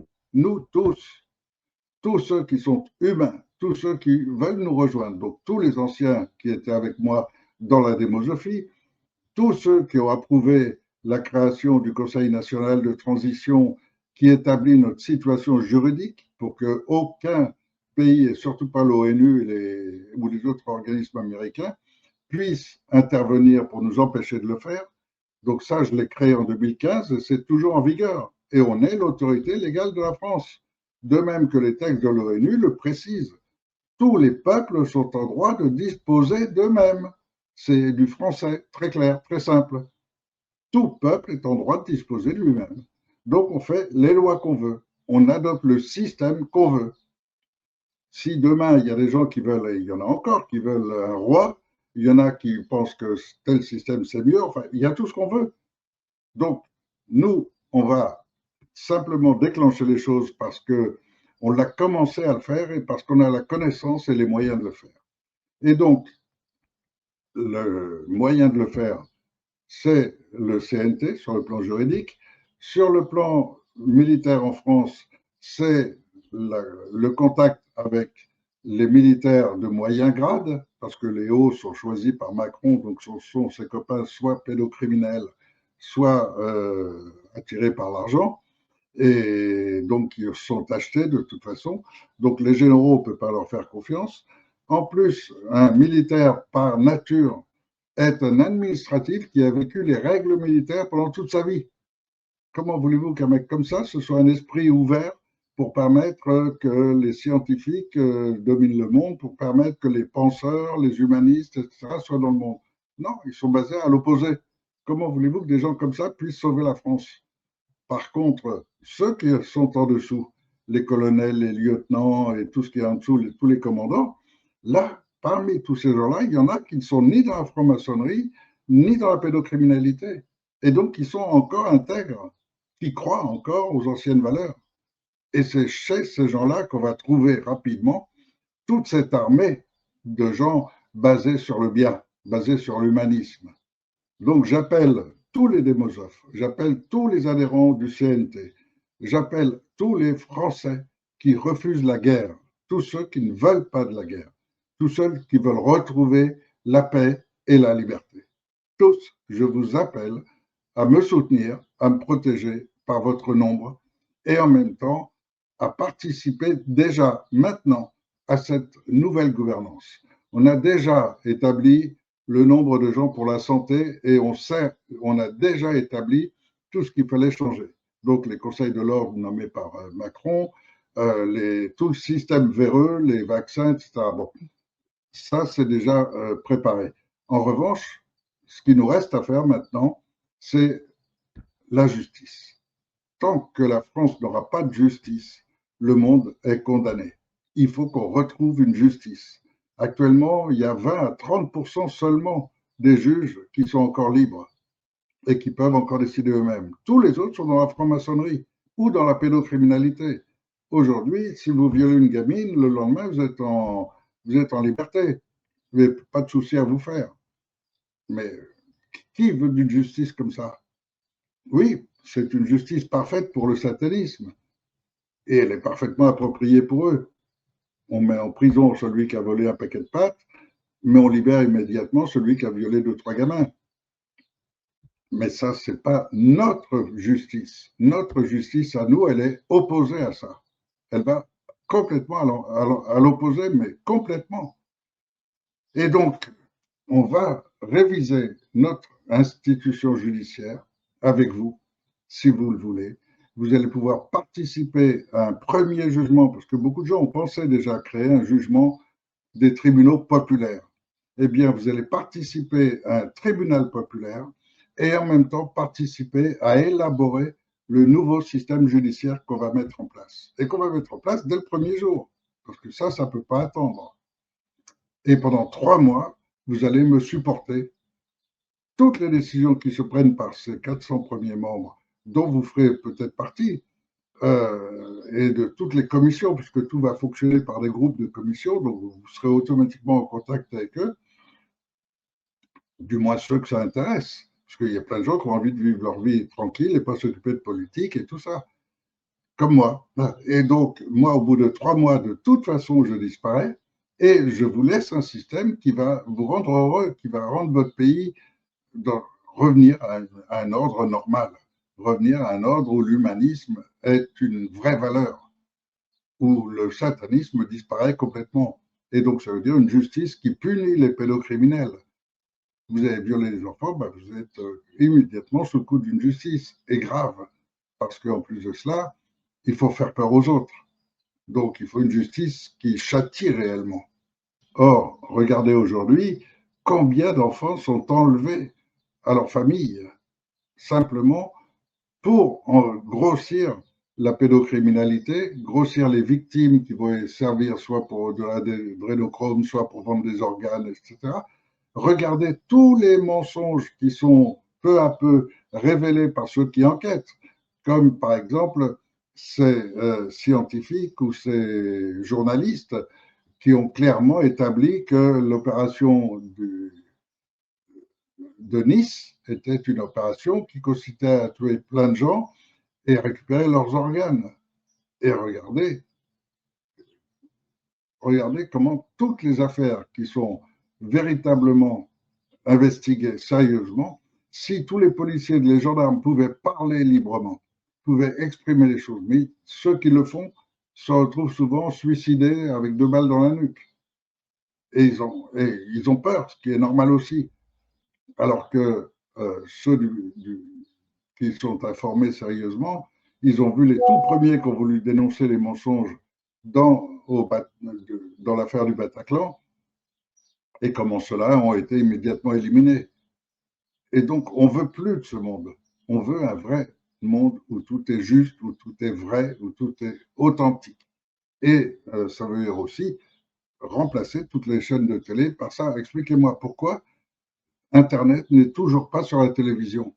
tous ceux qui sont humains, tous ceux qui veulent nous rejoindre, donc tous les anciens qui étaient avec moi dans la démosophie, tous ceux qui ont approuvé la création du Conseil national de transition qui établit notre situation juridique pour qu'aucun pays, et surtout pas l'ONU ou les autres organismes américains, puissent intervenir pour nous empêcher de le faire. Donc ça, je l'ai créé en 2015 et c'est toujours en vigueur. Et on est l'autorité légale de la France. De même que les textes de l'ONU le précisent. Tous les peuples sont en droit de disposer d'eux-mêmes. C'est du français, très clair, très simple. Tout peuple est en droit de disposer de lui-même. Donc on fait les lois qu'on veut. On adopte le système qu'on veut. Si demain il y a des gens qui veulent, et il y en a encore, qui veulent un roi, il y en a qui pensent que tel système c'est mieux, enfin, il y a tout ce qu'on veut. Donc, nous, on va simplement déclencher les choses parce qu'on l'a commencé à le faire et parce qu'on a la connaissance et les moyens de le faire. Et donc, le moyen de le faire, c'est le CNT sur le plan juridique. Sur le plan militaire en France, c'est le contact avec les militaires de moyen grade, parce que les hauts sont choisis par Macron, donc ce sont ses copains soit pédocriminels, soit attirés par l'argent, et donc ils sont achetés de toute façon. Donc les généraux, on ne peut pas leur faire confiance. En plus, un militaire par nature est un administratif qui a vécu les règles militaires pendant toute sa vie. Comment voulez-vous qu'un mec comme ça, ce soit un esprit ouvert pour permettre que les scientifiques dominent le monde, pour permettre que les penseurs, les humanistes, etc., soient dans le monde? Non, ils sont basés à l'opposé. Comment voulez-vous que des gens comme ça puissent sauver la France? Par contre, ceux qui sont en dessous, les colonels, les lieutenants et tout ce qui est en dessous, tous les commandants, là, parmi tous ces gens-là, il y en a qui ne sont ni dans la franc-maçonnerie, ni dans la pédocriminalité, et donc qui sont encore intègres, qui croient encore aux anciennes valeurs. Et c'est chez ces gens-là qu'on va trouver rapidement toute cette armée de gens basés sur le bien, basés sur l'humanisme. Donc j'appelle tous les démosophes, j'appelle tous les adhérents du CNT, j'appelle tous les Français qui refusent la guerre, tous ceux qui ne veulent pas de la guerre, tous ceux qui veulent retrouver la paix et la liberté. Tous, je vous appelle à me soutenir, à me protéger par votre nombre et en même temps à participer déjà maintenant à cette nouvelle gouvernance. On a déjà établi le nombre de gens pour la santé et on a déjà établi tout ce qu'il fallait changer. Donc les conseils de l'ordre nommés par Macron, tout le système véreux, les vaccins, etc. Bon, ça c'est déjà préparé. En revanche, ce qui nous reste à faire maintenant, c'est la justice. Tant que la France n'aura pas de justice, le monde est condamné. Il faut qu'on retrouve une justice. Actuellement, il y a 20 à 30% seulement des juges qui sont encore libres et qui peuvent encore décider eux-mêmes. Tous les autres sont dans la franc-maçonnerie ou dans la pédocriminalité. Aujourd'hui, si vous violez une gamine, le lendemain, vous êtes en liberté. Vous n'avez pas de souci à vous faire. Mais qui veut d'une justice comme ça? Oui, c'est une justice parfaite pour le satanisme. Et elle est parfaitement appropriée pour eux. On met en prison celui qui a volé un paquet de pâtes, mais on libère immédiatement celui qui a violé 2 ou 3 gamins. Mais ça, ce n'est pas notre justice. Notre justice à nous, elle est opposée à ça. Elle va complètement à l'opposé, mais complètement. Et donc, on va réviser notre institution judiciaire avec vous, si vous le voulez. Vous allez pouvoir participer à un premier jugement, parce que beaucoup de gens ont pensé déjà créer un jugement des tribunaux populaires. Eh bien, vous allez participer à un tribunal populaire et en même temps participer à élaborer le nouveau système judiciaire qu'on va mettre en place. Et qu'on va mettre en place dès le premier jour, parce que ça ne peut pas attendre. Et pendant 3 mois, vous allez me supporter. Toutes les décisions qui se prennent par ces 400 premiers membres, dont vous ferez peut-être partie, et de toutes les commissions, puisque tout va fonctionner par des groupes de commissions, donc vous serez automatiquement en contact avec eux, du moins ceux que ça intéresse, parce qu'il y a plein de gens qui ont envie de vivre leur vie tranquille et pas s'occuper de politique et tout ça, comme moi. Et donc, moi, au bout de 3 mois, de toute façon, je disparais, et je vous laisse un système qui va vous rendre heureux, qui va rendre votre pays revenir à un ordre normal, revenir à un ordre où l'humanisme est une vraie valeur, où le satanisme disparaît complètement. Et donc, ça veut dire une justice qui punit les pédocriminels. Vous avez violé les enfants, ben vous êtes immédiatement sous le coup d'une justice, et grave, parce qu'en plus de cela, il faut faire peur aux autres. Donc, il faut une justice qui châtie réellement. Or, regardez aujourd'hui, combien d'enfants sont enlevés à leur famille, simplement pour grossir la pédocriminalité, grossir les victimes qui vont servir soit pour de l'adrénochrome, soit pour vendre des organes, etc. Regardez tous les mensonges qui sont peu à peu révélés par ceux qui enquêtent, comme par exemple ces scientifiques ou ces journalistes qui ont clairement établi que l'opération de Nice était une opération qui consistait à tuer plein de gens et récupérer leurs organes. Et regardez comment toutes les affaires qui sont véritablement investiguées sérieusement, si tous les policiers et les gendarmes pouvaient parler librement, pouvaient exprimer les choses, mais ceux qui le font se retrouvent souvent suicidés avec 2 balles dans la nuque. Et ils ont peur, ce qui est normal aussi. Alors que ceux qui sont informés sérieusement, ils ont vu les tout premiers qui ont voulu dénoncer les mensonges dans l'affaire du Bataclan, et comment ceux-là ont été immédiatement éliminés. Et donc, on ne veut plus de ce monde. On veut un vrai monde où tout est juste, où tout est vrai, où tout est authentique. Et ça veut dire aussi remplacer toutes les chaînes de télé par ça. Expliquez-moi pourquoi Internet n'est toujours pas sur la télévision.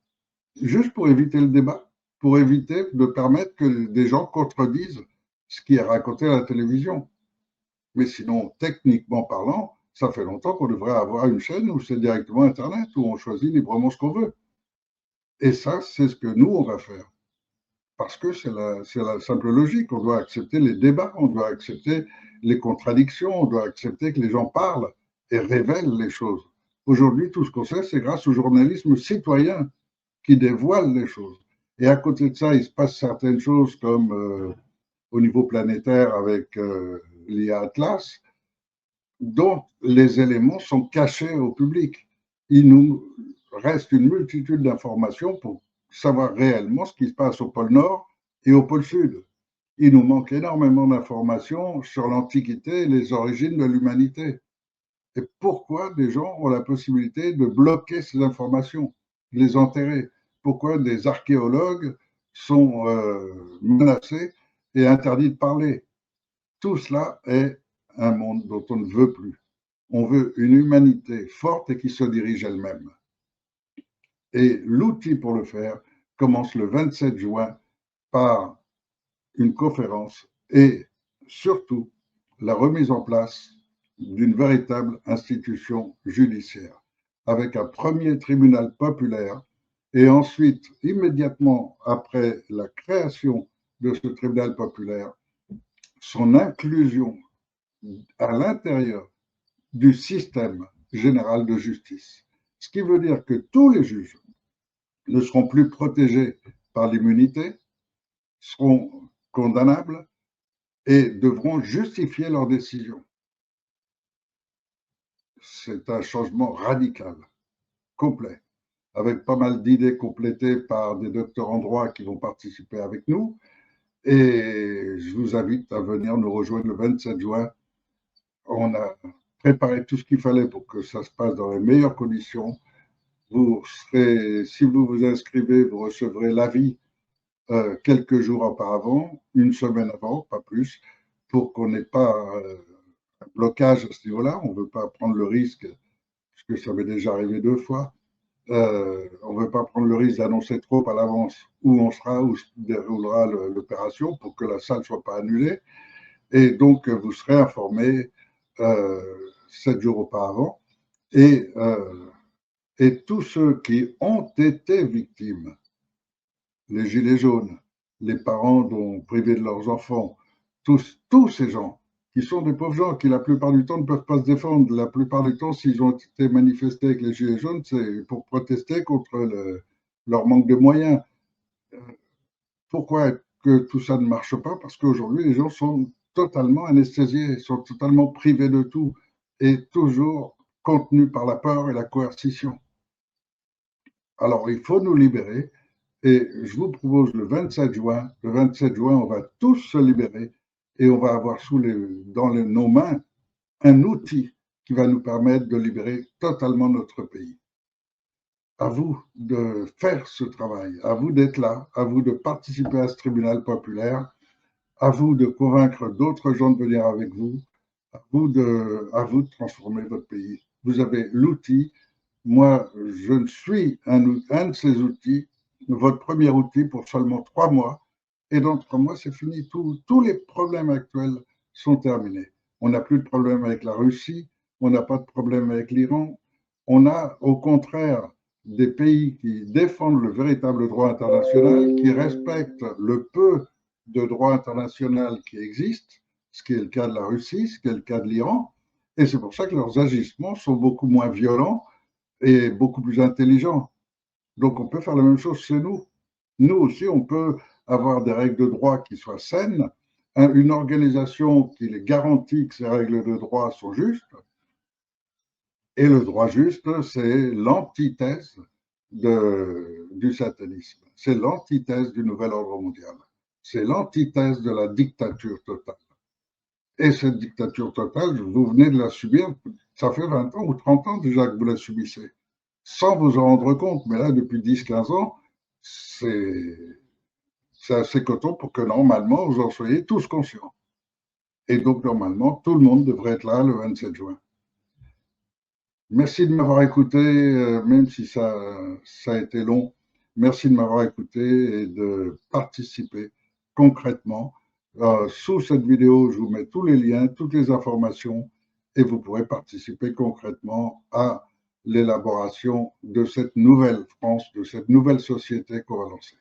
Juste pour éviter le débat, pour éviter de permettre que des gens contredisent ce qui est raconté à la télévision. Mais sinon, techniquement parlant, ça fait longtemps qu'on devrait avoir une chaîne où c'est directement Internet, où on choisit librement ce qu'on veut. Et ça, c'est ce que nous, on va faire. Parce que c'est la simple logique. On doit accepter les débats, on doit accepter les contradictions, on doit accepter que les gens parlent et révèlent les choses. Aujourd'hui, tout ce qu'on sait, c'est grâce au journalisme citoyen qui dévoile les choses. Et à côté de ça, il se passe certaines choses comme au niveau planétaire avec l'IA Atlas, dont les éléments sont cachés au public. Il nous reste une multitude d'informations pour savoir réellement ce qui se passe au pôle Nord et au pôle Sud. Il nous manque énormément d'informations sur l'Antiquité et les origines de l'humanité. Et pourquoi des gens ont la possibilité de bloquer ces informations, de les enterrer? Pourquoi des archéologues sont menacés et interdit de parler. Tout cela est un monde dont on ne veut plus. On veut une humanité forte et qui se dirige elle-même. Et l'outil pour le faire commence le 27 juin par une conférence et surtout la remise en place d'une véritable institution judiciaire, avec un premier tribunal populaire et ensuite, immédiatement après la création de ce tribunal populaire, son inclusion à l'intérieur du système général de justice. Ce qui veut dire que tous les juges ne seront plus protégés par l'immunité, seront condamnables et devront justifier leurs décisions. C'est un changement radical, complet, avec pas mal d'idées complétées par des docteurs en droit qui vont participer avec nous. Et je vous invite à venir nous rejoindre le 27 juin. On a préparé tout ce qu'il fallait pour que ça se passe dans les meilleures conditions. Vous serez, si vous vous inscrivez, vous recevrez l'avis quelques jours auparavant, une semaine avant, pas plus, pour qu'on n'ait pas un blocage à ce niveau-là. On ne veut pas prendre le risque, puisque ça m'est déjà arrivé 2 fois, on ne veut pas prendre le risque d'annoncer trop à l'avance où on sera, où se déroulera l'opération pour que la salle ne soit pas annulée. Et donc, vous serez informé 7 jours auparavant. Et tous ceux qui ont été victimes, les gilets jaunes, les parents dont privés de leurs enfants, tous ces gens qui sont des pauvres gens qui la plupart du temps ne peuvent pas se défendre. La plupart du temps, s'ils ont été manifestés avec les gilets jaunes, c'est pour protester contre leur manque de moyens. Pourquoi que tout ça ne marche pas? Parce qu'aujourd'hui, les gens sont totalement anesthésiés, sont totalement privés de tout et toujours contenus par la peur et la coercition. Alors, il faut nous libérer. Et je vous propose le 27 juin. Le 27 juin, on va tous se libérer et on va avoir dans nos mains un outil qui va nous permettre de libérer totalement notre pays. À vous de faire ce travail, à vous d'être là, à vous de participer à ce tribunal populaire, à vous de convaincre d'autres gens de venir avec vous, à vous de transformer votre pays. Vous avez l'outil. Moi, je suis un de ces outils, votre premier outil pour seulement 3 mois. Et dans 3 mois, c'est fini. Tous les problèmes actuels sont terminés. On n'a plus de problème avec la Russie, on n'a pas de problème avec l'Iran. On a au contraire des pays qui défendent le véritable droit international, qui respectent le peu de droit international qui existe, ce qui est le cas de la Russie, ce qui est le cas de l'Iran. Et c'est pour ça que leurs agissements sont beaucoup moins violents et beaucoup plus intelligents. Donc on peut faire la même chose chez nous. Nous aussi, on peut avoir des règles de droit qui soient saines, une organisation qui les garantit que ces règles de droit sont justes. Et le droit juste, c'est l'antithèse du satanisme. C'est l'antithèse du nouvel ordre mondial. C'est l'antithèse de la dictature totale. Et cette dictature totale, vous venez de la subir, ça fait 20 ans ou 30 ans déjà que vous la subissez, sans vous en rendre compte. Mais là, depuis 10-15 ans, c'est assez coton pour que normalement, vous en soyez tous conscients. Et donc, normalement, tout le monde devrait être là le 27 juin. Merci de m'avoir écouté, même si ça a été long. Merci de m'avoir écouté et de participer concrètement. Sous cette vidéo, je vous mets tous les liens, toutes les informations et vous pourrez participer concrètement à l'élaboration de cette nouvelle France, de cette nouvelle société qu'on va lancer.